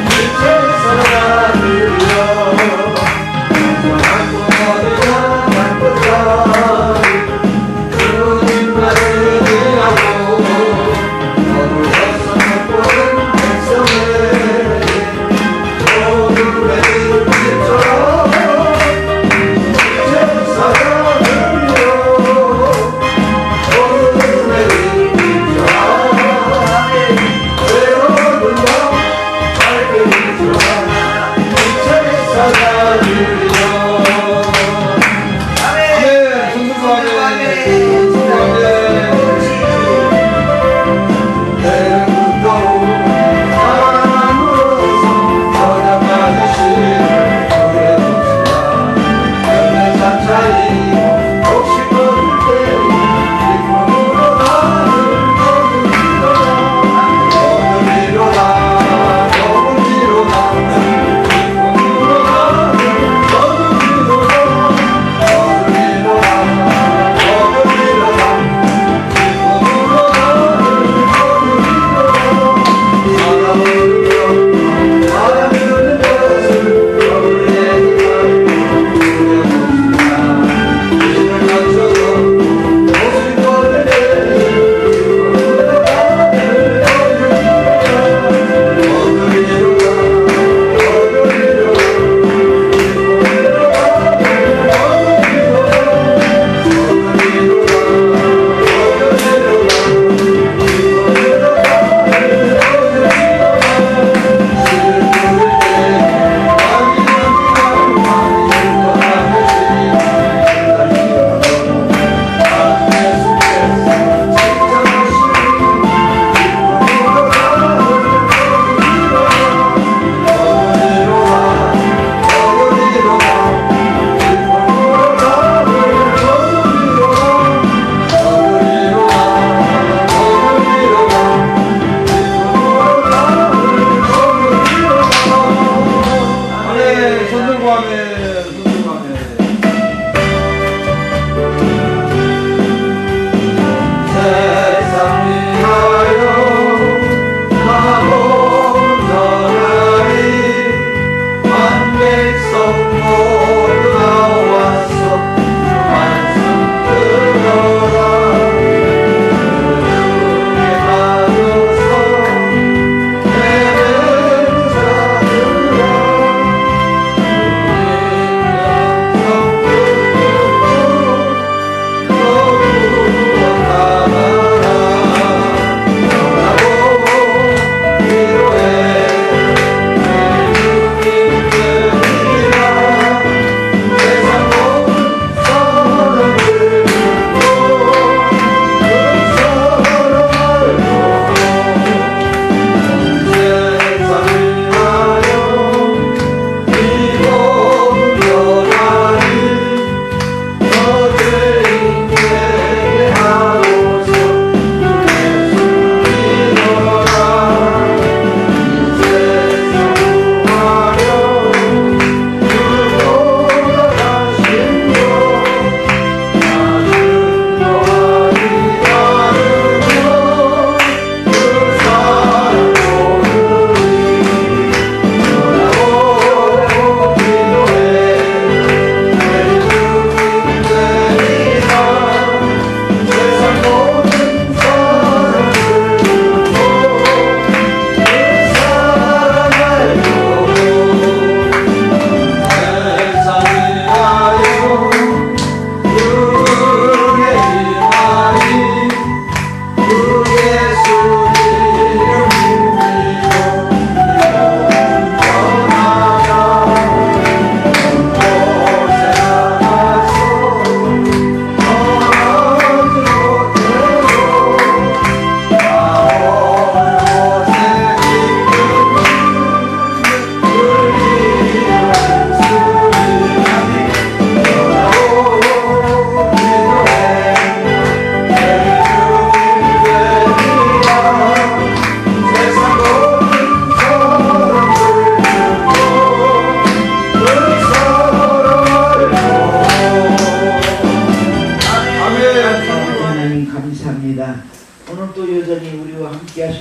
이제 살아들여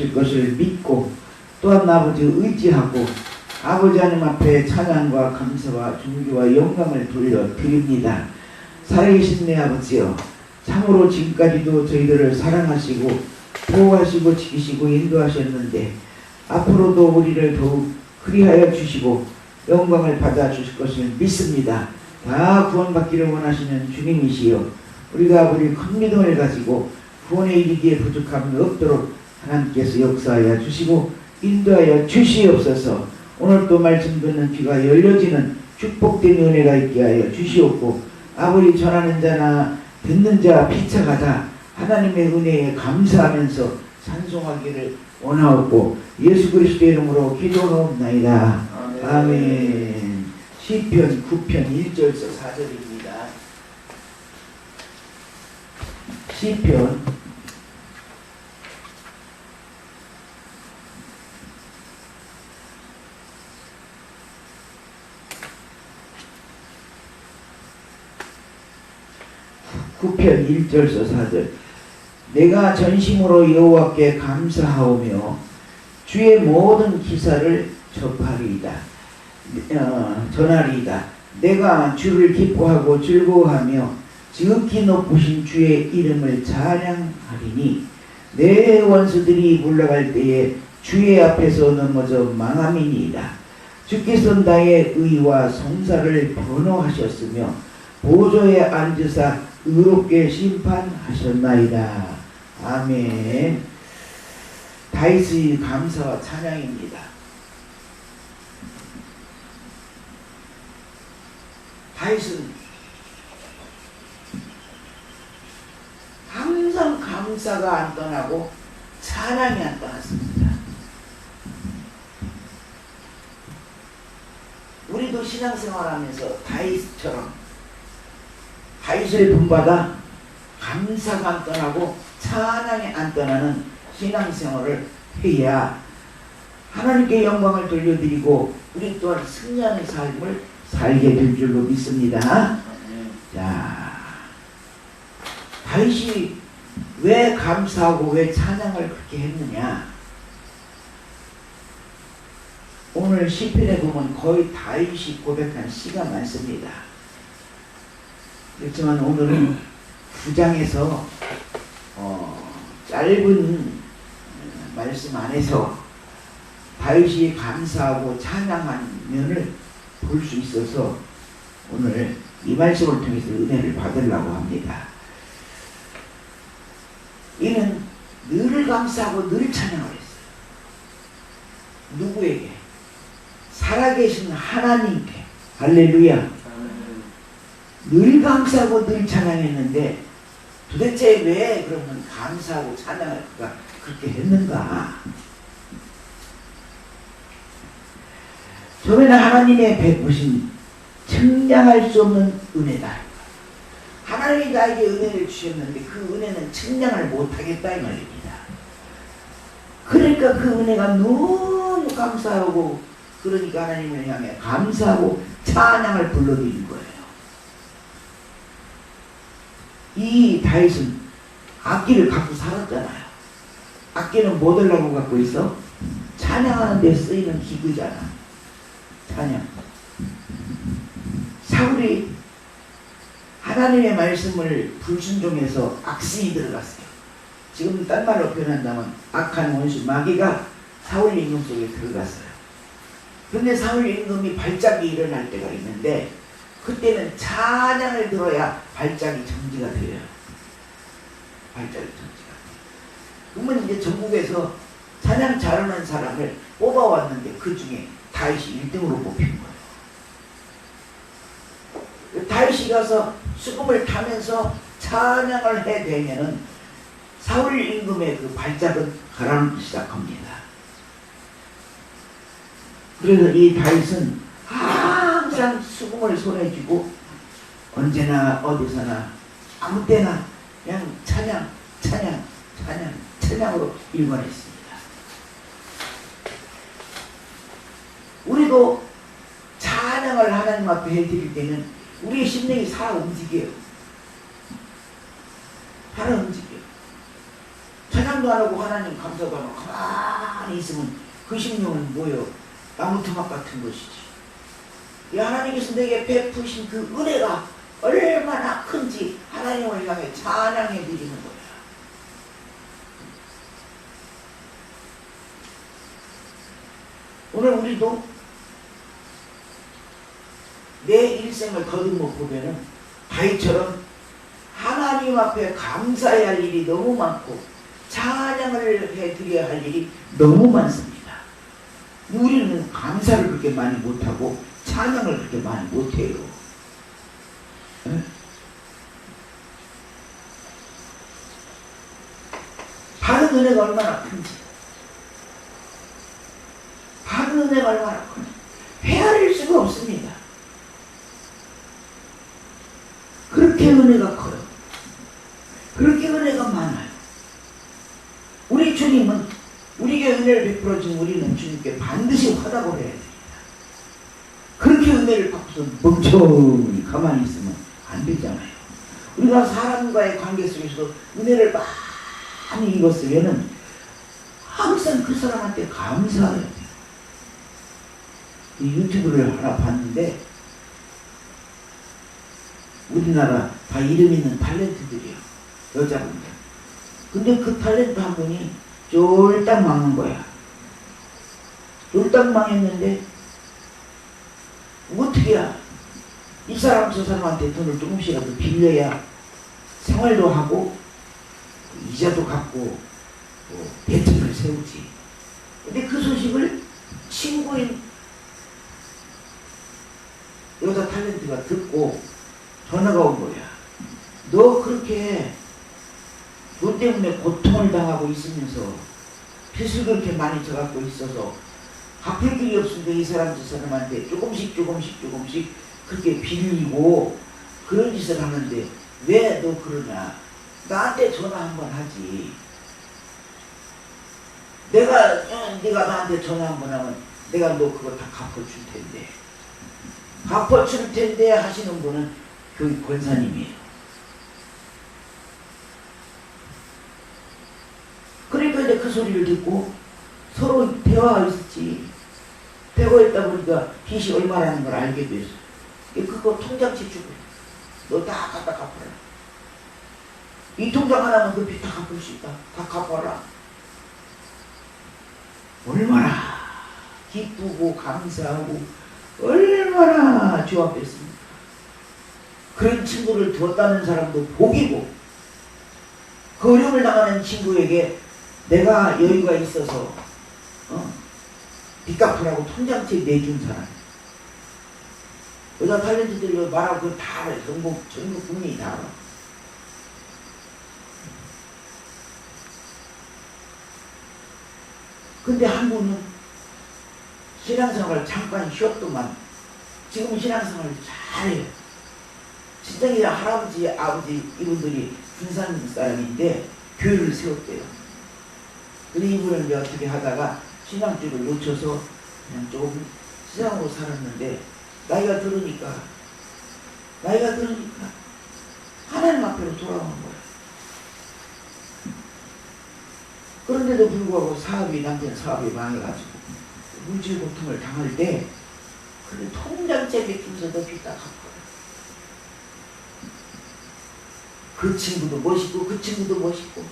하실 것을 믿고 또한 아버지 의지하고 아버지 하나님 앞에 찬양과 감사와 존귀와 영광을 돌려드립니다. 살아계신 내 아버지여, 참으로 지금까지도 저희들을 사랑하시고 보호하시고 지키시고 인도하셨는데 앞으로도 우리를 더욱 그리하여 주시고 영광을 받아 주실 것을 믿습니다. 다 구원받기를 원하시는 주님이시여, 우리가 아버지 큰 믿음을 가지고 구원에 이르기에 부족함이 없도록 하나님께서 역사하여 주시고 인도하여 주시옵소서. 오늘 또 말씀 듣는 귀가 열려지는 축복된 은혜가 있게 하여 주시옵고 아버지 전하는 자나 듣는 자 피차가다 하나님의 은혜에 감사하면서 찬송하기를 원하옵고 예수 그리스도의 이름으로 기도하옵나이다. 아멘. 시편 9편 1절에서 4절입니다. 시편 9편 1절에서 4절. 내가 전심으로 여호와께 감사하오며 주의 모든 기사를 전하리이다. 내가 주를 기뻐하고 즐거워하며 지극히 높으신 주의 이름을 찬양하리니 내 원수들이 물러갈 때에 주의 앞에서 넘어져 망함이니이다. 주께서 나의 의와 성사를 번호하셨으며 보좌에 앉으사 의롭게 심판하셨나이다. 아멘. 다윗의 감사와 찬양입니다. 다윗은 항상 감사가 안 떠나고 찬양이 안 떠났습니다. 우리도 신앙생활하면서 다윗처럼 다윗을 본받아 감사가 안 떠나고 찬양이 안 떠나는 신앙생활을 해야 하나님께 영광을 돌려드리고 우리 또한 승리하는 삶을 살게 될 줄로 믿습니다. 자, 다윗이 왜 감사하고 왜 찬양을 그렇게 했느냐? 오늘 시편에 보면 거의 다윗이 고백한 시가 많습니다. 그렇지만 오늘은 9장에서 짧은 말씀 안에서 다윗이 감사하고 찬양한 면을 볼 수 있어서 오늘 이 말씀을 통해서 은혜를 받으려고 합니다. 이는 늘 감사하고 늘 찬양을 했어요. 누구에게? 살아계신 하나님께. 할렐루야. 늘 감사하고 늘 찬양했는데 도대체 왜 그러면 감사하고 찬양을 그렇게 했는가? 저는 하나님의 베푸신 측량할 수 없는 은혜다. 하나님이 나에게 은혜를 주셨는데 그 은혜는 측량을 못하겠다 이 말입니다. 그러니까 그 은혜가 너무 감사하고 그러니까 하나님을 향해 감사하고 찬양을 불러드린 거예요. 이 다윗은 악기를 갖고 살았잖아요. 악기는 뭐 하려고 갖고 있어? 찬양하는 데 쓰이는 기구잖아. 찬양. 사울이 하나님의 말씀을 불순종해서 악신이 들어갔어요. 지금 딴 말로 표현한다면 악한 원수 마귀가 사울 임금 속에 들어갔어요. 그런데 사울 임금이 발작이 일어날 때가 있는데 그때는 찬양을 들어야 발작이 정지가 돼요. 발작이 정지가 돼요. 그러면 이제 전국에서 찬양 잘하는 사람을 뽑아왔는데 그 중에 다윗이 1등으로 뽑힌 거예요. 다윗이 가서 수금을 타면서 찬양을 해대면은 사울 임금의 그 발작은 가라앉기 시작합니다. 그래서 이 다윗은 항상 수금을 손에 쥐고 언제나 어디서나 아무 때나 그냥 찬양으로 일관했습니다. 우리도 찬양을 하나님 앞에 해드릴 때는 우리의 심령이 살아 움직여요. 살아 움직여요. 찬양 찬양도 안 하고 하나님 감사도 안 하고 가만히 있으면 그 심령은 뭐요? 나무 토막 같은 것이지. 이 하나님께서 내게 베푸신 그 은혜가 얼마나 큰지 하나님을 향해 찬양해 드리는 거야. 오늘 우리도 내 일생을 더듬어 보면은 다윗처럼 하나님 앞에 감사해야 할 일이 너무 많고 찬양을 해드려야 할 일이 너무 많습니다. 우리는 감사를 그렇게 많이 못하고 찬양을 그렇게 많이 못해요. 네? 받은 은혜가 얼마나 큰지, 받은 은혜가 얼마나 큰지 헤아릴 수가 없습니다. 그렇게 은혜가 커요. 그렇게 은혜가 많아요. 우리 주님은 우리에게 은혜를 베풀어 준 우리는 주님께 반드시 화답을 해야 됩니다. 그렇게 은혜를 받고서 멍청히 가만히 있으면 안 되잖아요. 우리가 사람과의 관계 속에서도 은혜를 많이 입었으면은 항상 그 사람한테 감사해야 돼요. 이 유튜브를 하나 봤는데 우리나라 다 이름 있는 탤런트들이에요. 여자분들. 근데 그 탤런트 한 분이 쫄딱 망한 거야. 쫄딱 망했는데 어떻게야 이 사람 저 사람한테 돈을 조금씩이라도 빌려야 생활도 하고 이자도 갚고 대책을 세우지. 근데 그 소식을 친구인 여자 탤런트가 듣고 전화가 온 거야. 너 그렇게 돈 때문에 고통을 당하고 있으면서 빚을 그렇게 많이 져갖고 있어서 갚을 길이 없으니까 이 사람 저 사람한테 조금씩 그렇게 빌리고 그런 짓을 하는데 왜 너 그러냐. 나한테 전화 한번 하지. 네가 나한테 전화 한번 하면 내가 너 그거 다 갚아줄 텐데. 갚아줄 텐데 하시는 분은 그 권사님이에요. 그러니까 이제 그 소리를 듣고 서로 대화가 있었지. 대화했다 보니까 빚이 얼마라는 걸 알게 됐어. 그거 통장치 주고 너 다 갖다 갚아라. 이 통장 하나면 그 빚 다 갚을 수 있다. 다 갚아라. 얼마나 기쁘고 감사하고 얼마나 조합됐습니까. 그런 친구를 두었다는 사람도 복이고 그 어려움을 당하는 친구에게 내가 여유가 있어서 빚 갚으라고 통장채 내준 사람. 여자 탤런트들이 말하고 그거 다 알아요. 전국 국민이 다 알아. 근데 한 분은 신앙생활을 잠깐 쉬었더만 지금 신앙생활을 잘해요. 친정이 할아버지, 아버지 이분들이 군산 사람인데 교회를 세웠대요. 근데 이분은 이제 어떻게 하다가 신앙쪽을 놓쳐서 그냥 조금 신앙으로 살았는데 나이가 들으니까 하나님 앞으로 돌아오는 거야. 그런데도 불구하고 남편 사업이 망해가지고 물질 고통을 당할 때 그래 통장째 베끼면서도 빚 다 갚아요. 그 친구도 멋있고 그 친구도 멋있고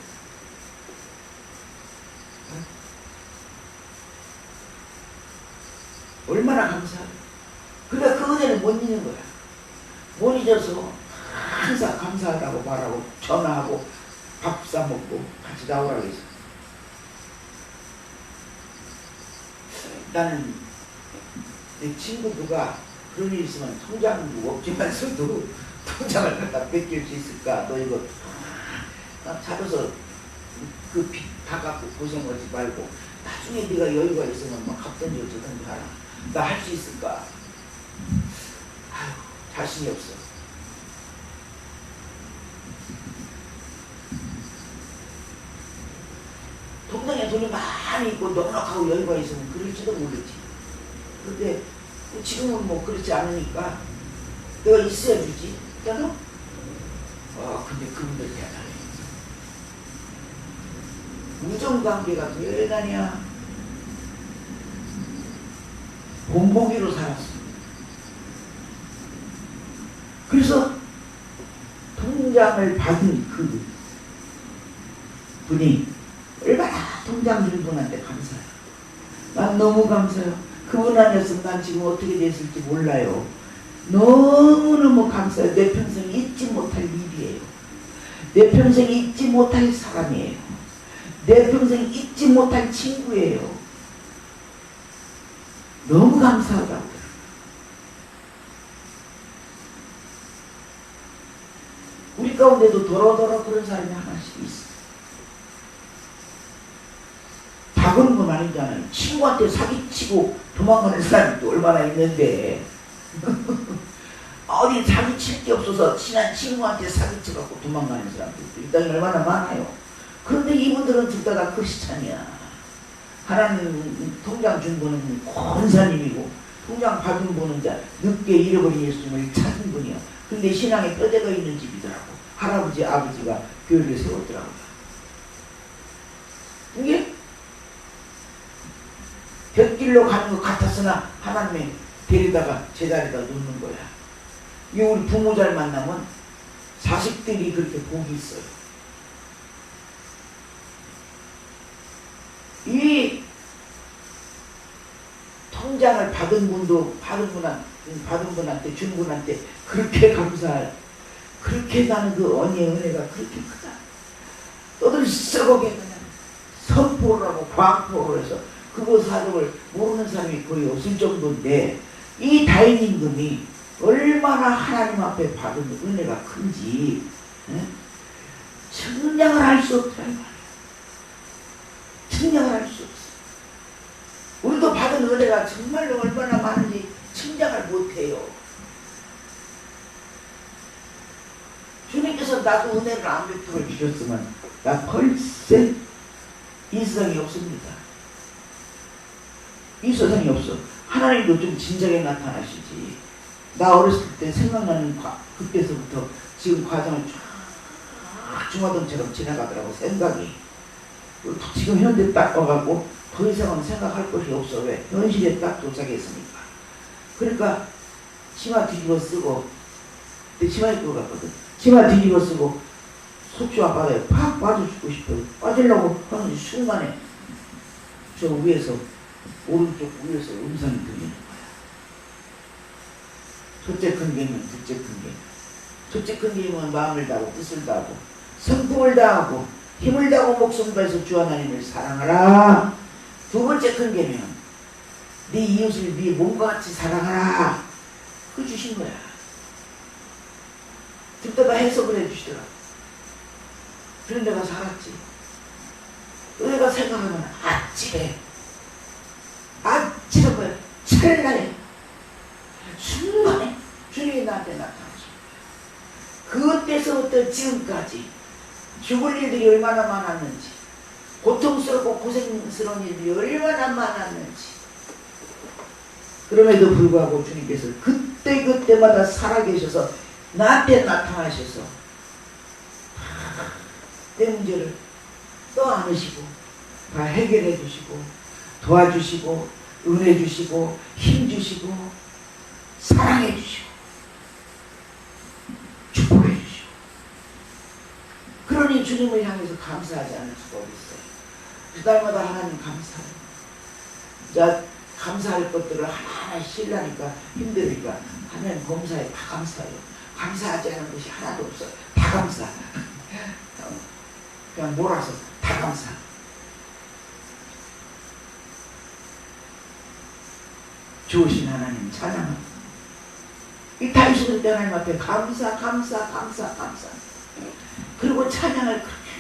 얼마나 감사해. 그러니까 그 은혜를 못 잊는 거야. 못 잊어서 항상 감사하다고 말하고 전화하고 밥 싸먹고 같이 나오라고 해서 나는 내 친구 누가 그런 일 있으면 통장도 없지만서도 통장을 갖다 뺏길 수 있을까. 너 이거 잡아서 그 빚 다 갚고 고생하지 말고 나중에 네가 여유가 있으면 막 갚든지 어쩌든지 하라. 나 할 수 있을까. 아휴 자신이 없어. 통장에 돈이 많이 있고 넉넉하고 여유가 있으면 그럴지도 모르지. 근데 지금은 뭐 그렇지 않으니까 내가 있어야 주지. 있잖아? 근데 그분들 대단해. 우정관계가 대단이야. 본보기로 살았어. 그래서 통장을 받은 그 분이 얼마나 통장 준 분한테 감사해요. 난 너무 감사해요. 그분 아니었으면 난 지금 어떻게 됐을지 몰라요. 너무너무 감사해요. 내 평생 잊지 못할 일이에요. 내 평생 잊지 못할 사람이에요. 내 평생 잊지 못할 친구예요. 너무 감사하다고요. 우리 가운데도 도로도로 그런 사람이 하나씩 있어. 작은 건 아니잖아요. 친구한테 사기치고 도망가는 사람이 또 얼마나 있는데 어디 사기칠 게 없어서 친한 친구한테 사기쳐갖고 도망가는 사람들도 이 땅에 얼마나 많아요. 그런데 이분들은 둘 다 크리스찬이야. 하나님 통장 준 분은 권사님이고 통장 받은 분은 이제 늦게 잃어버린 예수님을 찾은 분이야. 근데 신앙에 뼈대가 있는 집이더라고. 할아버지 아버지가 교회를 세웠더라고요. 이게 곁길로 가는 것 같았으나 하나님이 데리다가 제자리에다 놓는 거야. 이게 우리 부모 잘 만나면 자식들이 그렇게 복이 있어요. 이 통장을 받은 분한테 준 분한테 그렇게 감사할, 그렇게 나는 그 언니의 은혜가 그렇게 크다. 떠들썩하게 그냥 선포를 하고 광포를 해서 그거 사정을 모르는 사람이 거의 없을 정도인데, 이 다인임금이 얼마나 하나님 앞에 받은 은혜가 큰지 측량을 할 수 없다. 측량을 할 수 없어. 우리도 받은 은혜가 정말로 얼마나 많은지 측량을 못해요. 주님께서 나도 은혜를 안 베풀어 주셨으면 나 벌써 이 세상이 없습니다. 이 세상이 없어. 하나님도 좀 진작에 나타나시지. 나 어렸을 때 생각나는 그때서부터 지금 과정을 쫙 중화등처럼 지나가더라고. 생각이. 지금 현대 딱 와갖고 더 이상은 생각할 것이 없어. 왜? 현실에 딱 도착했으니까. 그러니까 치마 뒤집어 쓰고, 그때 치마 입고 갔거든. 치마 뒤집어 쓰고 속초 앞바다에 팍 빠져 죽고 싶어요. 빠지려고 하는 순간에 저 위에서, 오른쪽 위에서 음성이 들리는 거야. 첫째 큰 개는 둘째 큰 개. 첫째 큰 개는 마음을 다하고 뜻을 다하고 성품을 다하고 힘을 다하고 목숨을 다해서 주 하나님을 사랑하라. 두 번째 큰 개는 네 이웃을 네 몸과 같이 사랑하라. 그거 주신 거야. 듣다가 해석을 해주시더라. 그런 데가 살았지. 내가 생각하면 아찔해. 아찔한 거야. 찰나에 순간에 주님이 나한테 나타나죠. 그때서부터 지금까지 죽을 일들이 얼마나 많았는지, 고통스럽고 고생스러운 일들이 얼마나 많았는지, 그럼에도 불구하고 주님께서 그때그때마다 살아계셔서 나한테 나타나셔서 내 문제를 떠안으시고 다 해결해 주시고 도와주시고 은혜 주시고 힘 주시고 사랑해 주시고 축복해 주시고, 그러니 주님을 향해서 감사하지 않을 수가 없어요. 그날마다 하나님 감사해요. 자, 감사할 것들을 하나하나 실라니까 힘드니까 하나님 검사에 다 감사해요. 감사하지 않은 것이 하나도 없어요. 다 감사. 그냥 몰아서 다 감사. 좋으신 하나님 찬양합니다. 이 다윗은 하나님 앞에 감사. 그리고 찬양을 그렇게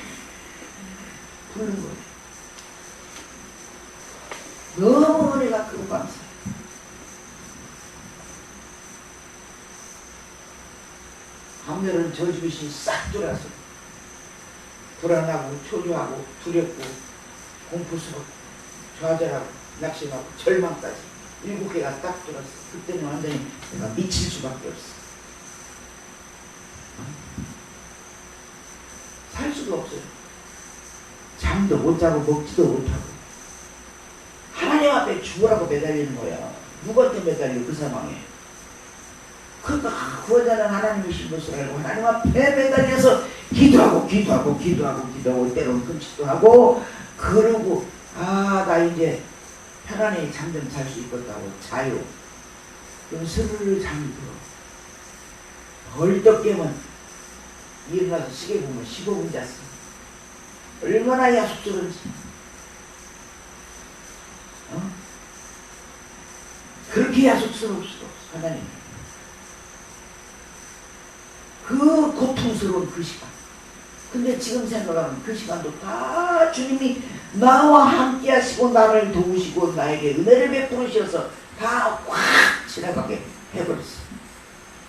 부르는 거예요. 너무 은혜가 크고 감사해요. 밤늘은 저주빛이 싹 돌아서 불안하고 초조하고 두렵고 공포스럽고 좌절하고 낙심하고 절망까지 7개가 딱 돌았어. 그때는 완전히 내가 미칠 수밖에 없어. 살 수가 없어요. 잠도 잠도 못 자고 먹지도 못하고 하나님 앞에 죽으라고 매달리는 거야. 누구한테 매달려 그 상황에. 그러니까 구원자는 하나님이신 것을 알고 하나님 앞에 매달려서 기도하고 때로는 금식도 하고 그러고 나 이제 편안히 잠 좀 잘 수 있겠다고 자요. 그럼 스르르 잠이 들어. 벌떡 깨면 일어나서 시계 보면 15분 잤어. 얼마나 야속스러운지. 그렇게 야속스러울 수가 없어 하나님. 그 고통스러운 그 시간. 근데 지금 생각하면 그 시간도 다 주님이 나와 함께 하시고 나를 도우시고 나에게 은혜를 베풀으셔서 다 확 지나가게 해버렸어.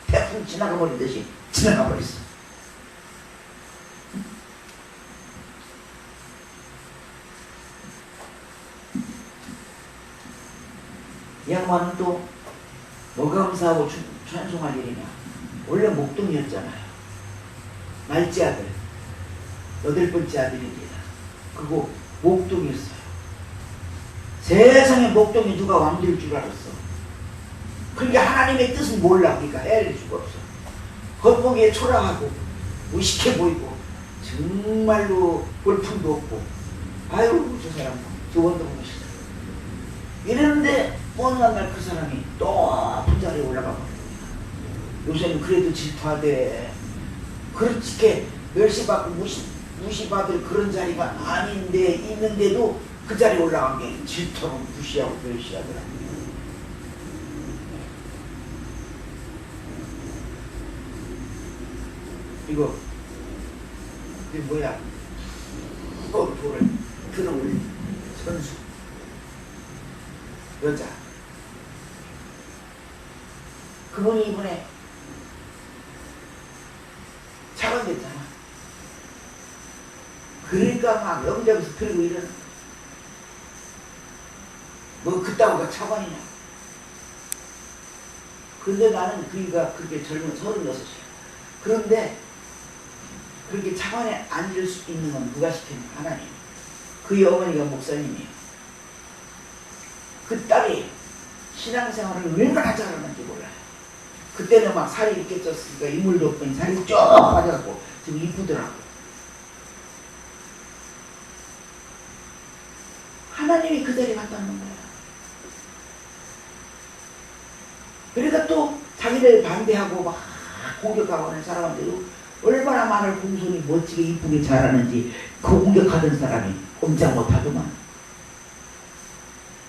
태풍 지나가 버리듯이 지나가 버렸어. 이 양반은 또 뭐가 감사하고 찬송할 일이냐. 원래 목동이었잖아요. 말째 아들, 8번째 아들입니다. 그리고 목동이었어요. 세상에 목동이 누가 왕될 줄 알았어. 그러니까 하나님의 뜻은 몰라. 그러니까 헤아릴 수가 없어. 겉보기에 초라하고 무식해 보이고 정말로 볼품도 없고 아유 저 사람 저 원동무 시다 이랬는데 어느 날 그 사람이 또 높은 자리에 올라가 버립니다. 요새는 그래도 질투하대. 그렇게 멸시받고 무시받을 그런 자리가 아닌데 있는데도 그 자리에 올라간 게 질투하고 무시하고 멸시하더라고요. 이거 뭐야? 돌을 들어올린 선수 여자. 그분이 이번에 차관됐잖아. 그러니까 막 영장에서 들고 이러는 거야. 뭐 그따구가 차관이냐. 근데 나는 그이가 그렇게 젊은 36이야. 그런데 그렇게 차관에 앉을 수 있는 건 누가 시켰냐? 하나님. 그의 어머니가 목사님이에요. 그 딸이 신앙생활을 얼마나 잘하는지 몰라요. 그때는 막 살이 이렇게 쪘으니까 인물도 없더니 살이 쭉 빠져갖고 지금 이쁘더라고. 하나님이 그 자리에 갖다 놓은 거야. 그러니까 또 자기들 반대하고 막 공격하고 하는 사람한테도 얼마나 말을 공손히 멋지게 이쁘게 잘하는지 그 공격하던 사람이 꼼짝 못하더만.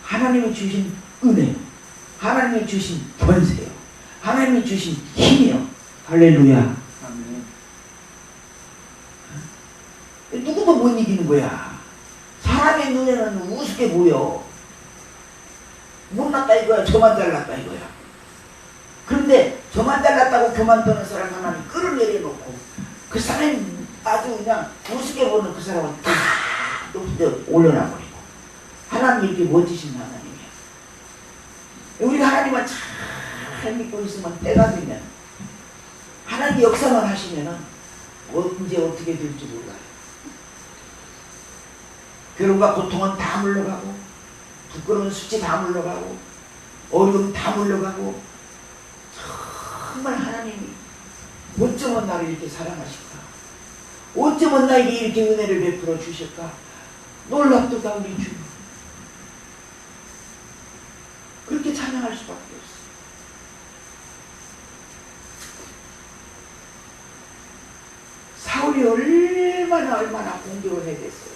하나님이 주신 은혜요. 하나님이 주신 권세요. 하나님이 주신 힘이요. 할렐루야. 아멘. 누구도 못 이기는 거야. 사람의 눈에는 우습게 보여. 못났다 이거야. 저만 잘났다 이거야. 그런데 저만 잘났다고 교만 떠는 사람 하나님 끌어내려놓고 그 사람이 아주 그냥 우습게 보는 그 사람은 다 높은 데 올려놔버리고. 하나님 이렇게 멋지신 하나님이야. 우리가 하나님을 잘 믿고 있으면 때가 되면 하나님 역사만 하시면은 언제 어떻게 될지 몰라요. 괴로움과 고통은 다 물러가고 부끄러운 수치 다 물러가고 어려움 다 물러가고 정말 하나님이 어쩌면 나를 이렇게 사랑하실까? 어쩌면 나에게 이렇게 은혜를 베풀어 주실까? 놀랍도다 우리 주. 그렇게 찬양할 수밖에 없어. 사울이 얼마나 공격을 해댔어.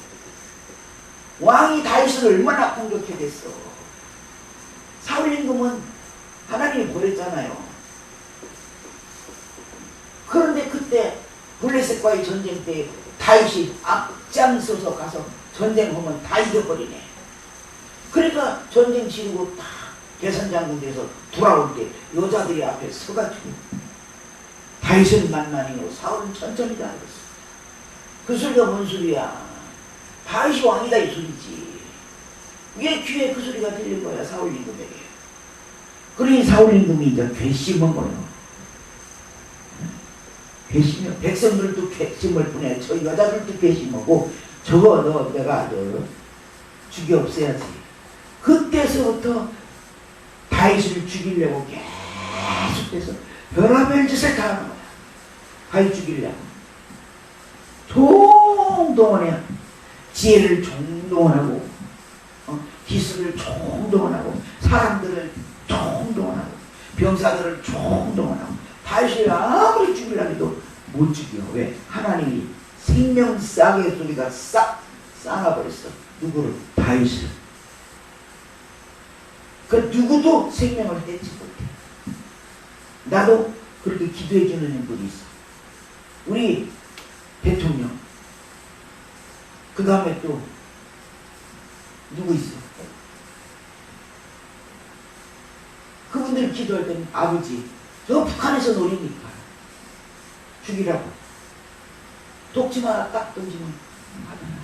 왕이 다윗을 얼마나 공격해댔어. 사울 임금은 하나님이 보냈잖아요. 그런데 그때 블레셋과의 전쟁 때 다윗이 앞장서서 가서 전쟁하면 다 이겨버리네. 그러니까 전쟁 치르고 다 개선장군 돼서 돌아올 때 여자들이 앞에 서가지고 다윗은 만만히요 사울은 천천히 다 그랬어. 그 소리가 뭔 소리야? 다윗이 왕이다 이 소리지. 왜 귀에 그 소리가 들린 거야 사울 임금에게. 그러니 사울 임금이 이제 괘씸한 거예요. 괘씸해. 백성들도 괘씸할 뿐이야. 저 여자들도 괘씸하고 저거 너 내가 너 죽여 없애야지. 그때서부터 다윗을 죽이려고 계속해서 별의별 짓을 다 하는 거야. 다윗 죽이려고. 총동원해. 지혜를 총동원하고, 기술을 총동원하고, 사람들을 총동원하고, 병사들을 총동원하고. 다윗을 아무리 죽이려고 해도 못 죽여. 왜? 하나님이 생명 싸개 소리가 싹 쌓아버렸어. 누구를? 다윗을. 그 누구도 생명을 떼지 못해. 나도 그렇게 기도해 주는 분이 있어. 우리 대통령. 그 다음에 또 누구 있어? 그분들 기도할 때는 아버지, 저 북한에서 노리니까 죽이라고. 독침 하나 딱 던지면 하잖아.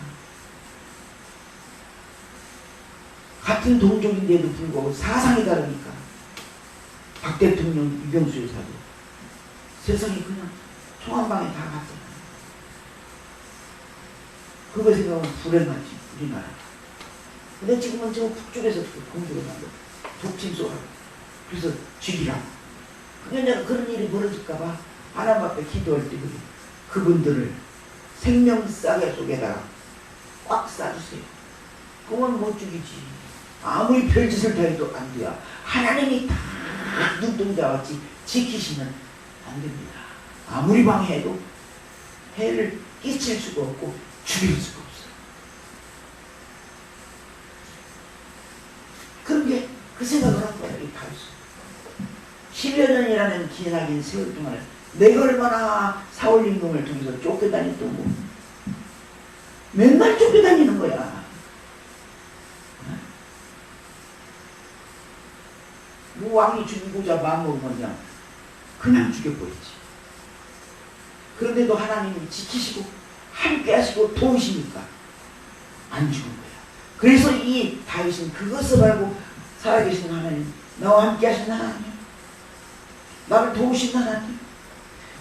같은 동족인데도 불구하고 사상이 다르니까. 박 대통령, 유병수 여사도 세상이 그냥 총 한 방에 다 갔잖아. 그거 생각하면 불행하지, 우리나라. 근데 지금은 저 북쪽에서 공격을 하고 독침 쏘라고. 그래서 죽이라고. 근데 내가 그런 일이 벌어질까봐 하나님 앞에 기도할 때 그분들을 생명 싸개 속에다가 꽉 싸주세요. 그건 못 죽이지. 아무리 별짓을 다 해도 안 돼요. 하나님이 다 눈동자같이 지키시면 안 됩니다. 아무리 방해해도 해를 끼칠 수가 없고 죽일 수가 없어요. 그런 게 그 생각을 한 거예요. 이 다윗은. 10여 년이라는 기나긴 세월 동안에 내가 얼마나 사울 임금을 통해서 쫓겨다녔던 거. 맨날 쫓겨다니는 거야. 뭐 왕이 죽이고자 마음먹으면 그냥 죽여버리지. 그런데도 하나님이 지키시고 함께 하시고 도우시니까 안 죽은 거야. 그래서 이 다윗은 그것을 알고 살아계신 하나님, 나와 함께 하신 하나님, 나를 도우신 하나님,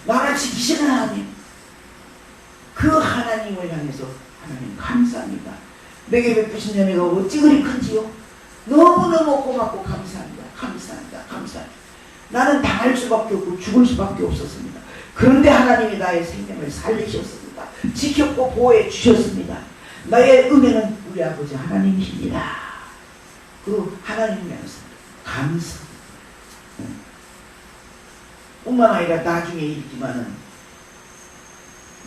나를 지키시는 하나님, 그 하나님을 향해서 하나님 감사합니다. 내게 베푸신 은혜가 어찌 그리 큰지요. 너무너무 고맙고 감사합니다. 감사합니다. 감사합니다. 나는 당할 수밖에 없고 죽을 수밖에 없었습니다. 그런데 하나님이 나의 생명을 살리셨습니다. 지켰고 보호해 주셨습니다. 나의 은혜는 우리 아버지 하나님이십니다. 그 하나님을 향해서 감사. 뿐만 아니라 나중에 읽지만은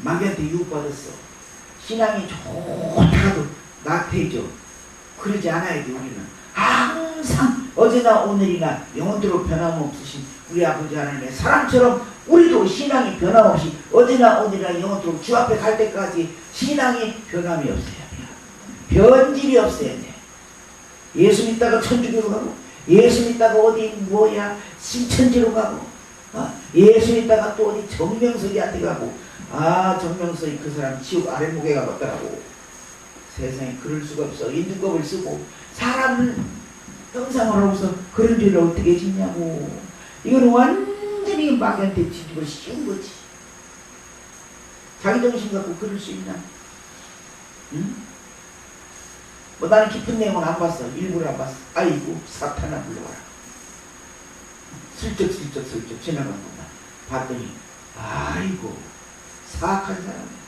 마귀한테 유혹받았어. 신앙이 좋다가도 나태해져. 그러지 않아야지. 우리는 항상 어제나 오늘이나 영원토록 변함없으신 우리 아버지 하나님의 사랑처럼 우리도 신앙이 변함없이 어제나 오늘이나 영원토록 주 앞에 갈 때까지 신앙이 변함이 없어야 돼요. 변질이 없어야 돼. 예수 믿다가 천주교로 가고, 예수 믿다가 어디 뭐야 신천지로 가고, 예수 믿다가 또 어디 정명석이한테 가고, 정명석이 그 사람 지옥 아랫목에 가봤더라고. 세상에 그럴 수가 없어. 인두껍을 쓰고 사람은 형상을 하고서 그런 죄를 어떻게 짓냐고. 이건 완전히 마귀한테 뒤집어 씌운 거지. 자기 정신 갖고 그럴 수 있나? 응? 뭐 나는 깊은 내용은 안 봤어. 일부러 안 봤어. 아이고 사탄아 불러와라. 슬쩍 지나간 것만 봤더니 아이고 사악한 사람이야.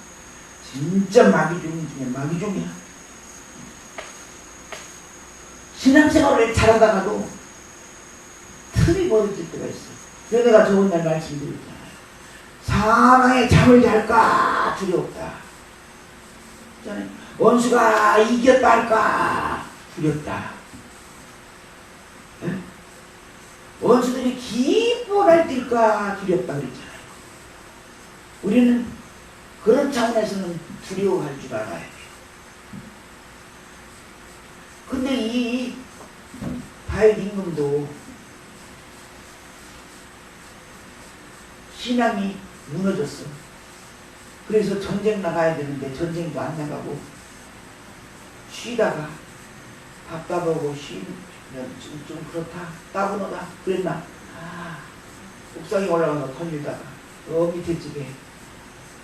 진짜 마귀종 중에 마귀종이야. 신앙생활을 잘하다가도 틈이 벌어질 때가 있어. 그래서 내가 저번 날 말씀드렸잖아요. 사망의 잠을 잘까 두렵다. 원수가 이겼다 할까 두렵다. 네? 원수들이 기뻐할 뛸까 두렵다 그랬잖아요. 우리는 그런 차원에서는 두려워할 줄 알아야 돼요. 근데 이 다윗 임금도 신앙이 무너졌어. 그래서 전쟁 나가야 되는데 전쟁도 안 나가고 쉬다가 답답하고 쉬면 좀 그렇다 따분하다 그랬나. 옥상에 올라가서 털리다가 밑에 집에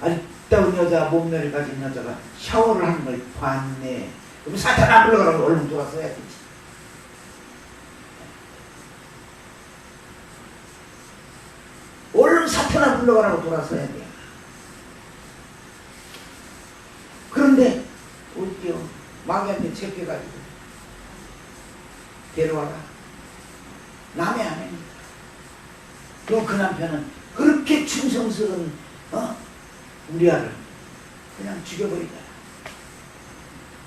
아니 아름다운 여자, 몸매를 가진 여자가 샤워를 하는 걸 봤네. 그럼 사탄 안 불러가라고 얼른 돌아서야 되지. 얼른 사탄 안 불러가라고 돌아서야 돼. 그런데 어때요? 마귀한테 체크해가지고 데려와라. 남의 아내입니다. 그럼 그 남편은 그렇게 충성스러운 우리아를 그냥 죽여버리다.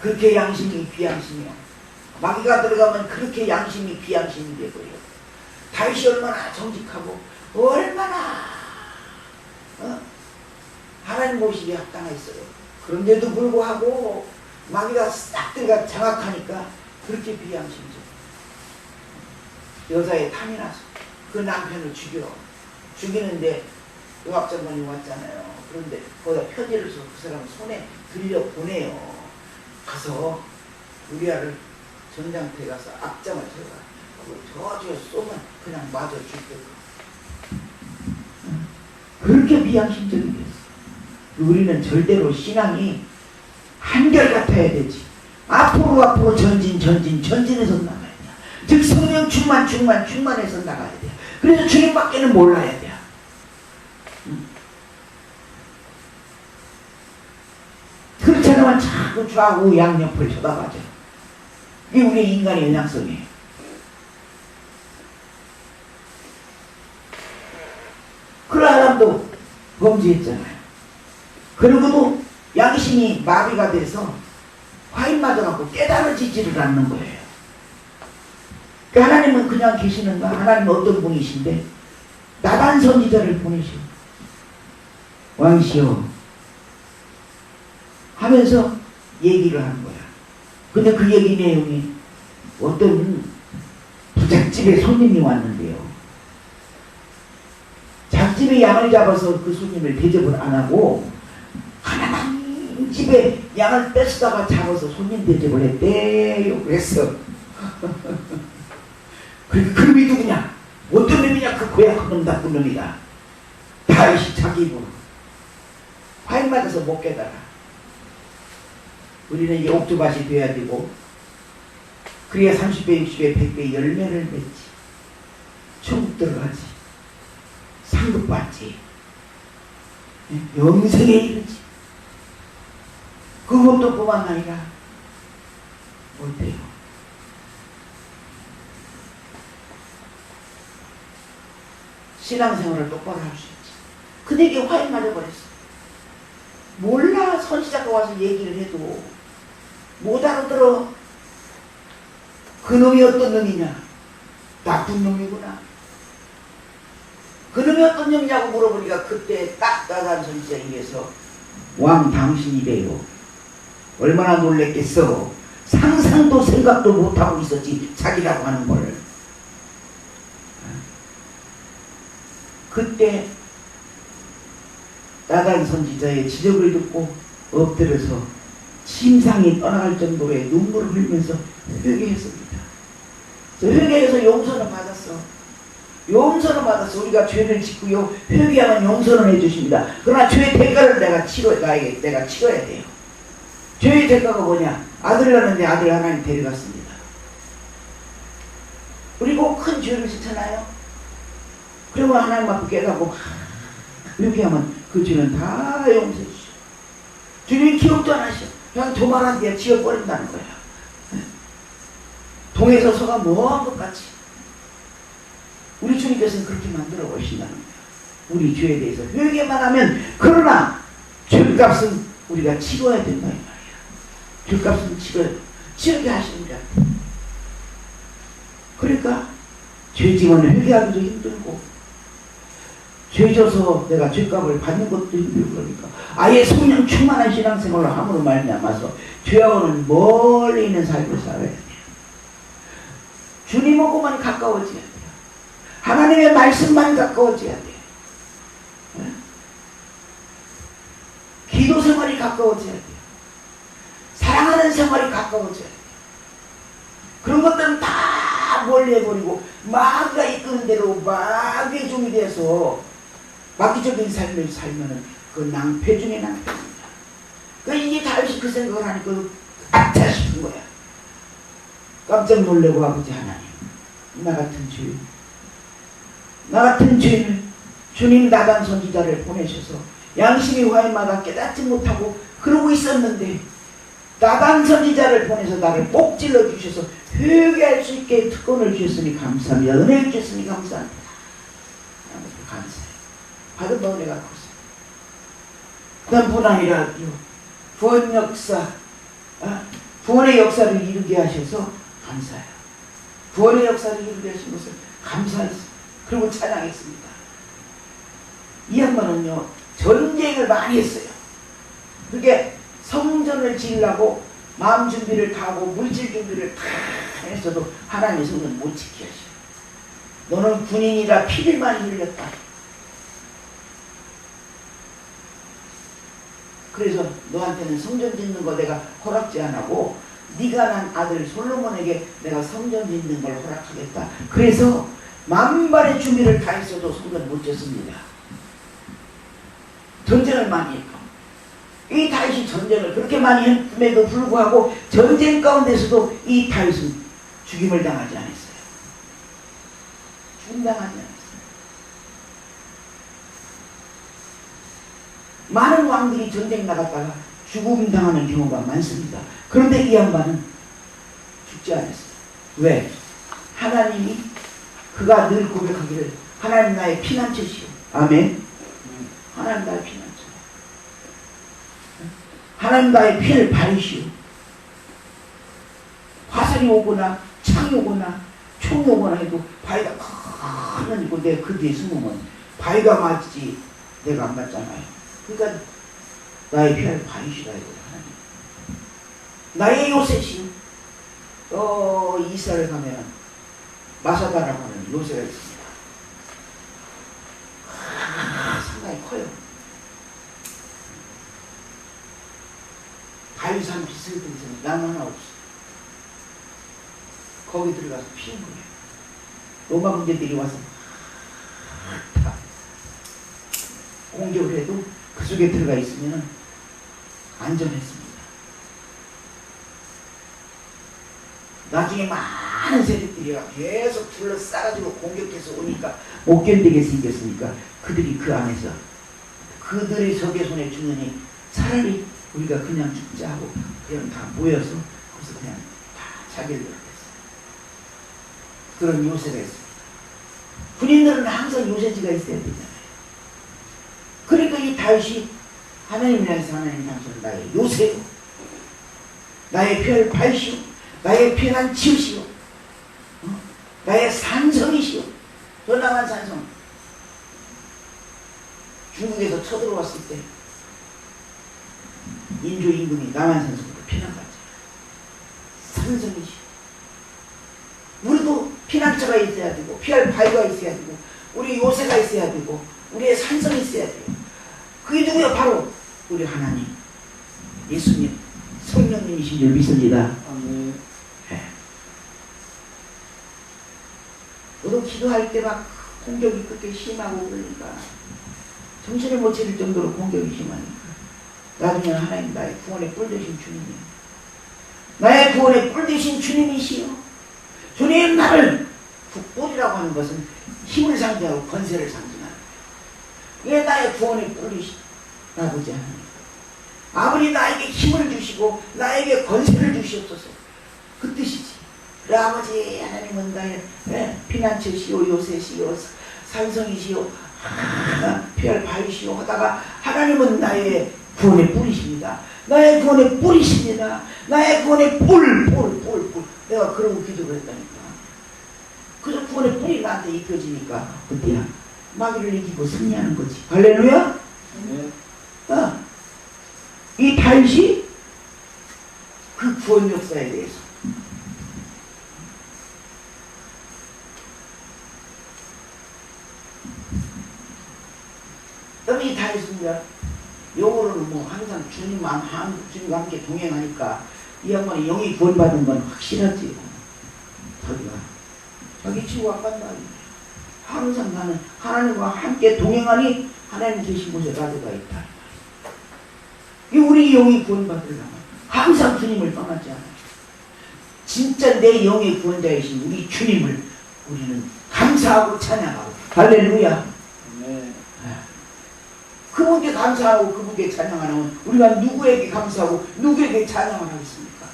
그렇게 양심이 비양심이요. 마귀가 들어가면 그렇게 양심이 비양심이 되고요. 다윗이 얼마나 정직하고 얼마나 하나님 모시기에 합당했어요. 그런데도 불구하고 마귀가 싹 들어가 장악하니까 그렇게 비양심이죠. 여자의 탐이 나서 그 남편을 죽이는데 의학장관이 왔잖아요. 그런데 거기다 편지를 써서 그 사람 손에 들려보내요. 가서 우리아를 전장터에 가서 앞장을 들어가. 저쪽에 쏘면 그냥 맞아 죽겠고. 그렇게 비양심적이 됐어. 우리는 절대로 신앙이 한결같아야 되지. 앞으로 전진해서 나가야 돼. 즉 성령 충만해서 나가야 돼. 그래서 주님밖에는 몰라야 돼. 그렇지 않으면 자꾸 좌우 양옆을 쳐다봐줘. 이게 우리 인간의 영향성이에요. 그 사람도 범죄했잖아요. 그러고도 양심이 마비가 돼서 화인 맞아갖고 깨달아지지를 않는 거예요. 그러니까 하나님은 그냥 계시는가? 하나님은 어떤 분이신데 나단 선지자를 보내시오. 왕이시여 하면서 얘기를 하는 거야. 근데 그 얘기 내용이 어떤 부잣집에 손님이 왔는데요. 작집에 양을 잡아서 그 손님을 대접을 안 하고 하나만 집에 양을 뺏다가 잡아서 손님 대접을 했대요. 그랬어. 그 놈이 누구냐? 어떤 놈이냐? 그 고약한 나쁜 놈이다. 다윗이 자기 입으로 화인 맞아서 못 깨달아. 우리는 이 옥두밭이 돼야 되고 그래야 30배, 60배, 100배 열매를 맺지. 천국 들어가지. 상급 받지. 영생에 이르지. 그것도 뿐만 아니라 어때요? 신앙생활을 똑바로 할 수 있지. 근데 이게 화인 맞아버렸어. 몰라. 선지자가 와서 얘기를 해도 못 알아들어. 그 놈이 어떤 놈이냐? 나쁜 놈이구나. 그 놈이 어떤 놈이냐고 물어보니까 그때 딱 나간 선지자에 의해서 왕 당신이래요. 얼마나 놀랬겠어. 상상도 생각도 못하고 있었지. 자기라고 하는 걸. 그때 나단 선지자의 지적을 듣고 엎드려서 심상이 떠나갈 정도의 눈물을 흘리면서 회개했습니다. 회개해서 용서를 받았어. 용서는 받았어. 우리가 죄를 짓고요. 회개하면 용서는 해주십니다. 그러나 죄의 대가를 내가 치러야 돼요. 죄의 대가가 뭐냐? 아들을 낳는데 아들 하나님 데려갔습니다. 그리고 큰 죄를 짓잖아요. 그러면 하나님 앞에 깨닫고 회개하면 그 죄는 다 용서해 주셔. 주님이 기억도 안 하셔. 그냥 도망한 뒤에 지어버린다는 거야. 동에서 서가 뭐한 것 같이. 우리 주님께서는 그렇게 만들어 보신다는 거야. 우리 죄에 대해서 회개만 하면. 그러나 죄값은 우리가 치러야 된다 이 말이야. 죄값은 치르게 하십니다. 그러니까 죄 지원을 회개하기도 힘들고 죄 져서 내가 죄값을 받는 것도 힘들고 그러니까 아예 성령 충만한 신앙생활을 함으로 말미암아서 죄하고는 멀리 있는 삶을 살아야 돼요. 주님하고만 가까워져야 돼요. 하나님의 말씀만 가까워져야 돼요. 네? 기도 생활이 가까워져야 돼요. 사랑하는 생활이 가까워져야 돼요. 그런 것들은 다 멀리 해버리고 마귀가 이끄는 대로 마귀의 종이 돼서 마귀적인 삶을 살면은 그 낭패 중에 낭패입니다. 이제 다윗이 그 생각을 하니까 아차 싶은 거야. 깜짝 놀래고 아버지 하나님, 나 같은 죄인을 주님 나단 선지자를 보내셔서 양심이 화해마다 깨닫지 못하고 그러고 있었는데 나단 선지자를 보내서 나를 꼭 찔러 주셔서 회개할 수 있게 특권을 주셨으니 감사합니다. 은혜를 주셨으니 감사합니다. 감사해요. 받은 바 은혜가 컸어요. 그 다음 뿐 아니라 구원 역사, 구원의 역사를 이루게 하셔서 감사해요. 구원의 역사를 이루게 하신 것을 감사했습니다. 그리고 찬양했습니다. 이 양반은요, 전쟁을 많이 했어요. 그게 성전을 지으려고 마음 준비를 다 하고 물질 준비를 다 했어도 하나님의 성전 못 지켜 하셔. 너는 군인이라 피를 많이 흘렸다. 그래서 너한테는 성전 짓는 거 내가 허락지 안 하고 네가 난 아들 솔로몬에게 내가 성전 짓는 걸 허락하겠다. 그래서 만발의 준비를 다 했어도 성전 못 짓습니다. 전쟁을 많이 했고 이 다윗이 전쟁을 그렇게 많이 했음에도 불구하고 전쟁 가운데서도 이 다윗은 죽임을 당하지 않았어요. 죽임당하지 않았어요. 많은 왕들이 전쟁 나갔다가 죽음당하는 경우가 많습니다. 그런데 이 양반은 죽지 않았어요. 왜? 하나님이 그가 늘 고백하기를 하나님 나의 피난처시오. 아멘. 하나님 나의 피난처. 하나님 나의 피를 바르시오. 화살이 오거나 창이 오거나 총이 오거나 해도 바위가 크면 있고 내가 그 뒤에 숨으면 바위가 맞지 내가 안 맞잖아요. 그러니까 나의 피를 바르시라 이거예요. 하나님. 나의 요새시오. 이스라엘 가면 마사다라고 하는 요새가 있습니다. 상당히 커요. 다윗산 비슷한 데서는 양 하나 없어. 거기 들어가서 피는 거예요. 로마 군대들이 와서 다 공격을 해도 그 속에 들어가 있으면 안전했습니다. 나중에 많은 세력들이 계속 둘러싸가지고 공격해서 오니까 못 견디게 생겼으니까 그들이 그 안에서 그들의 적의 손에 죽느니 차라리 우리가 그냥 죽자 하고 그냥 다 모여서 거기서 그냥 다 자기를 했어요. 그런 요새가 있습니다. 군인들은 항상 요새지가 있어야 되잖아요. 그러니까 이 다윗이 하나님이라서 하나님 당신은 나의 요새요, 나의 별 발시오, 나의 편한 지으시오, 나의 산성이시오. 저 남한 산성. 중국에서 쳐들어왔을 때 인조 임금이 남한 산성으로 피난갔죠. 산성이시오. 우리도 피난처가 있어야 되고 피할 바위가 있어야 되고 우리 요새가 있어야 되고 우리의 산성이 있어야 돼요. 그게 누구야? 바로 우리 하나님 예수님 성령님이신 줄 믿습니다. 아멘. 네. 저도 기도할 때 막 공격이 그렇게 심하고 그러니까 정신을 못 차릴 정도로 공격이 심하니까 나중에 하나님 나의 구원의 뿔 되신 주님이에요. 나의 구원의 뿔 되신 주님이시요. 주님 나를 뿔이라고 하는 것은 힘을 상징하고 권세를 상징하는 거예요. 이게 나의 구원의 뿔이시 아버지 하나님. 아버지 나에게 힘을 주시고 나에게 권세를 주시옵소서. 그 뜻이지. 그래 아버지 하나님은 나의 피난처시오 요새시오 산성이시오 피할 바위시오 하다가 하나님은 나의 구원의 뿔이십니다. 나의 구원의 뿔이십니다. 나의 구원의 뿔. 내가 그러고 기도를 했다니까. 그래서 구원의 뿔이 나한테 입혀지니까 어때야? 마귀를 이기고 승리하는 거지. 할렐루야? 네. 이 다윗이 그 구원 역사에 대해서 그럼 이 다윗은 영어로는 뭐 항상 주님과 함께 동행하니까 이 양반이 영이 구원받은 건 확실하지. 자기 친구 아까 말이야. 항상 나는 하나님과 함께 동행하니 하나님 계신 곳에 나도가 있다. 우리 영이 구원받으려면 항상 주님을 떠나지 않아요. 진짜 내 영의 구원자이신 우리 주님을 우리는 감사하고 찬양하고 할렐루야. 네. 그분께 감사하고 그분께 찬양하면 우리가 누구에게 감사하고 누구에게 찬양을 하겠습니까?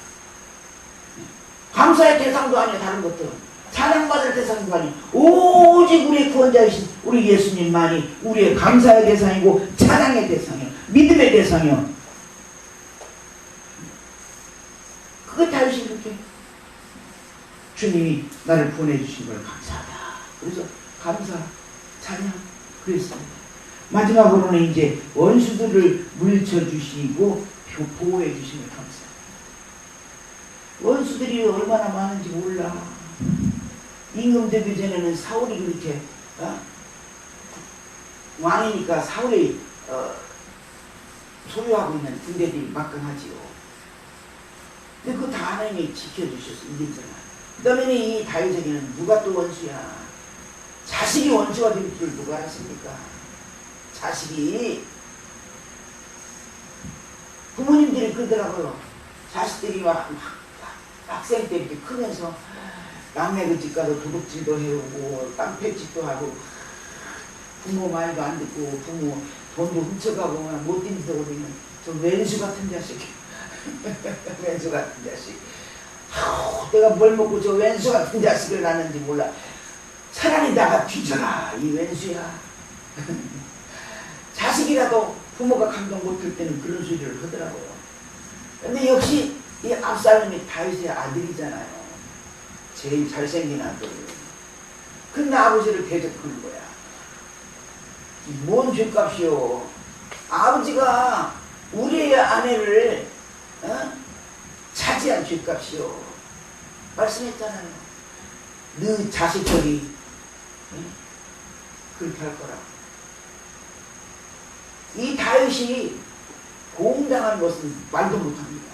감사의 대상도 아니야. 다른 것들은 찬양받을 대상도 아니 오직 우리의 구원자이신 우리 예수님만이 우리의 감사의 대상이고 찬양의 대상이요 믿음의 대상이요. 그거 다윗이 그렇게 주님이 나를 구원해 주신 걸 감사하다. 그래서 감사, 찬양 그랬습니다. 마지막으로는 이제 원수들을 물리쳐 주시고 보호해 주시면 감사합니다. 원수들이 얼마나 많은지 몰라. 임금 되기 전에는 사울이 그렇게 왕이니까 사울이 소유하고 있는 군대들이 막강하지요. 근데 그거 다 하나님이 지켜주셔서 이겼잖아. 그 다음에 이 다윗에게는 누가 또 원수야? 자식이 원수가 될 줄 누가 알았습니까? 자식이 부모님들이 그러더라고요. 자식들이 막 학생 때 이렇게 크면서 남의 그 집 가서 도둑질도 해오고 깡패짓도 하고 부모 말도 안 듣고 부모 돈도 훔쳐가고 못된 짓 하고 있는 저 왼수 같은 자식. 왼수 같은 자식. 내가 뭘 먹고 저 왼수 같은 자식을 낳는지 몰라. 차라리 나가 뒤져라. 이 왼수야. 자식이라도 부모가 감동 못할 때는 그런 소리를 하더라고요. 근데 역시 이 압살롬이 다윗의 아들이잖아요. 제일 잘생긴 아들. 근데 아버지를 대적하는 거야. 뭔 죄값이요. 아버지가 우리의 아내를 차지한 죄값이요. 말씀했잖아요. 너 자식들이 그렇게 할 거라고. 이 다윗이 고응당한 것은 말도 못합니다.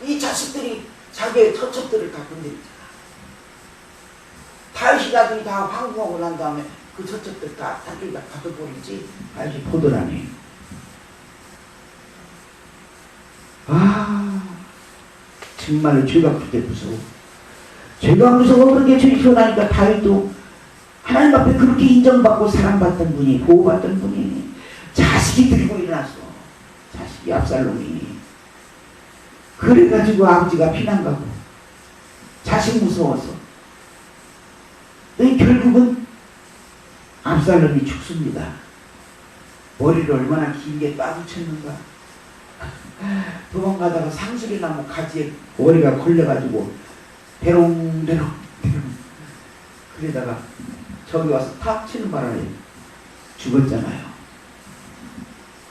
이 자식들이 자기의 터첩들을 다 건드리잖아. 다윗이 나중에 다 황궁하고 난 다음에 그 터첩들 다 자기가 가둬버리지. 다윗이 보더라니. 정말로 죄가 그렇게 무서워. 죄가 무서워. 그렇게 죄를 지어나니까 다윗도 하나님 앞에 그렇게 인정받고 사랑받던 분이, 보호받던 분이 자식이 들고 일어났어. 자식이 압살롬이. 그래가지고 아버지가 피난 가고 자식 무서워서 결국은 압살롬이 죽습니다. 머리를 얼마나 길게 빠붙였는가. 도망가다가 상수리 나무 가지에 머리가 걸려가지고 대롱대롱 그러다가 저기 와서 탁 치는 바람에 죽었잖아요.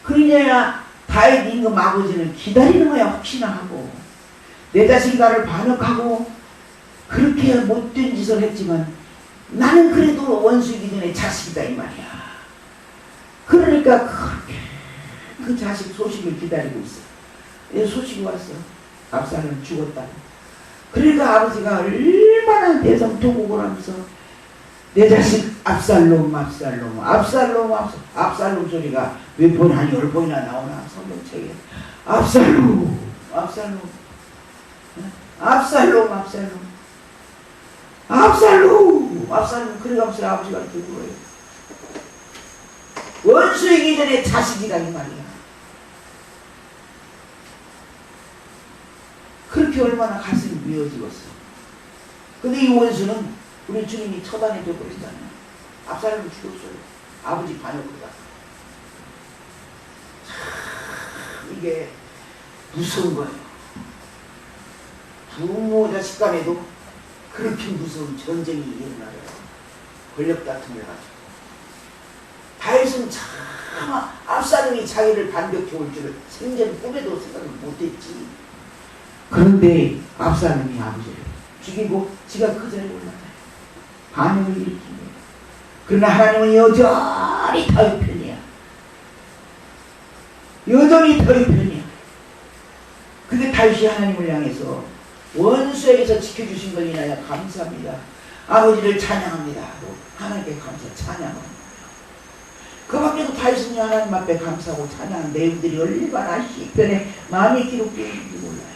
그러냐 다윗 임금 아버지는 기다리는 거야. 혹시나 하고 내 자식이 나를 반역하고 그렇게 못된 짓을 했지만 나는 그래도 원수이기 전에 자식이다 이 말이야. 그러니까 그렇게 그 자식 소식을 기다리고 있어. 소식이 왔어. 압살롬 죽었다고. 그러니까 아버지가 얼마나 대성통곡을 하면서 내 자식 압살롬 소리가 몇 번 아니 10번이나 나오나 성경책에. 압살롬 그래가면서 아버지가 이렇게 울어요. 원수이기 전에 자식이라 이 말이야. 그렇게 얼마나 가슴이 미어지겠어. 근데 이 원수는 우리 주님이 처단해 줘버리잖아요. 압살롬이 죽었어요. 아버지 반역하다. 이게 무서운 거예요. 부모 자식 간에도 그렇게 무서운 전쟁이 일어나요. 권력 다툼을 가지고. 다윗은 참 압살롬이 자기를 반격해 올 줄을 생전 꿈에도 생각을 못했지. 그런데 압살롬이 아버지를 죽이고 지가 그 전에 올라가요. 반역을 일으킨 거예요. 그러나 하나님은 여전히 다윗 편이야. 여전히 다윗 편이야. 근데 다윗이 하나님을 향해서 원수에게서 지켜주신 걸 인하여 감사합니다. 아버지를 찬양합니다. 하나님께 감사 찬양합니다. 그 밖에도 다 있으니 하나님 앞에 감사하고 찬양하는 내용들이 얼마나 시편에 마음이 기록되어 있는지 몰라요.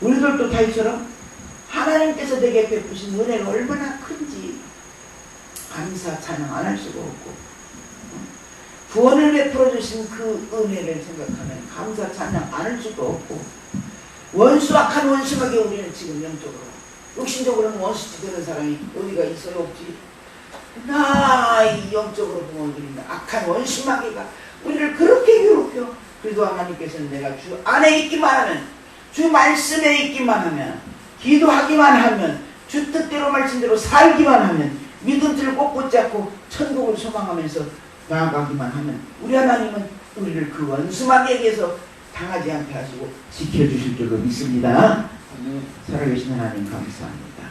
우리들도 다윗처럼 하나님께서 내게 베푸신 은혜가 얼마나 큰지 감사 찬양 안 할 수가 없고, 구원을 베풀어 주신 그 은혜를 생각하면 감사 찬양 안 할 수가 없고, 악한 원수에게 우리는 지금 영적으로, 육신적으로는 원수 되는 사람이 어디가 있어요? 없지. 이 영적으로 보면 우리는 악한 원수마귀가 우리를 그렇게 괴롭혀. 그래도 하나님께서는 내가 주 안에 있기만 하면, 주 말씀에 있기만 하면, 기도하기만 하면, 주 뜻대로 말씀대로 살기만 하면, 믿음줄을 꼭 붙잡고 천국을 소망하면서 나아가기만 하면 우리 하나님은 우리를 그 원수마귀에게서 당하지 않게 하시고 지켜주실 줄로 믿습니다. 살아계신 하나님 감사합니다.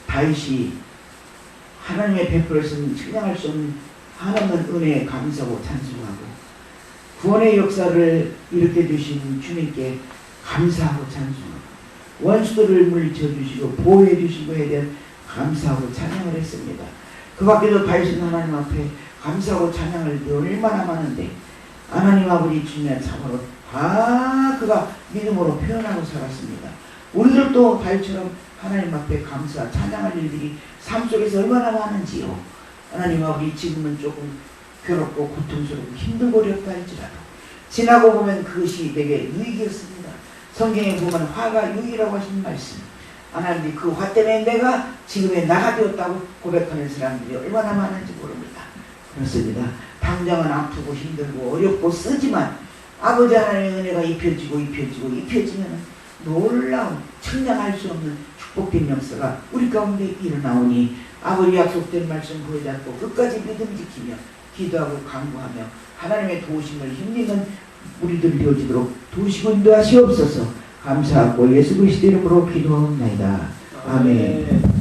다윗이 하나님의 베풀어진 측량할 수 없는 하나님의 은혜에 감사하고 찬송하고, 구원의 역사를 일으켜 주신 주님께 감사하고 찬송하고, 원수들을 물리쳐 주시고 보호해 주신 것에 대한 감사하고 찬양을 했습니다. 그 밖에도 다윗은 하나님 앞에 감사하고 찬양을 얼마나 많은데, 하나님 아버지 주님의 참으로 다 그가 믿음으로 표현하고 살았습니다. 우리들도 다윗처럼 하나님 앞에 감사 찬양할 일들이 삶 속에서 얼마나 많은지요. 하나님 아버지 지금은 조금 괴롭고 고통스럽고 힘들고 어렵다 할지라도 지나고 보면 그것이 내게 유익이었습니다. 성경에 보면 화가 유익이라고 하신 말씀, 하나님이 그 화 때문에 내가 지금의 나가 되었다고 고백하는 사람들이 얼마나 많은지 모릅니다. 그렇습니다. 당장은 아프고 힘들고 어렵고 쓰지만 아버지 하나님의 은혜가 입혀지면 놀라운 측량할 수 없는 축복된 역사가 우리 가운데 일어나오니, 아버지 약속된 말씀 보여잡고 끝까지 믿음 지키며 기도하고 간구하며 하나님의 도우심을 힘입는 우리들 되어지도록 도우시고 인도하시옵소서. 감사하고 예수 그리스도 이름으로 기도하옵나이다. 아멘.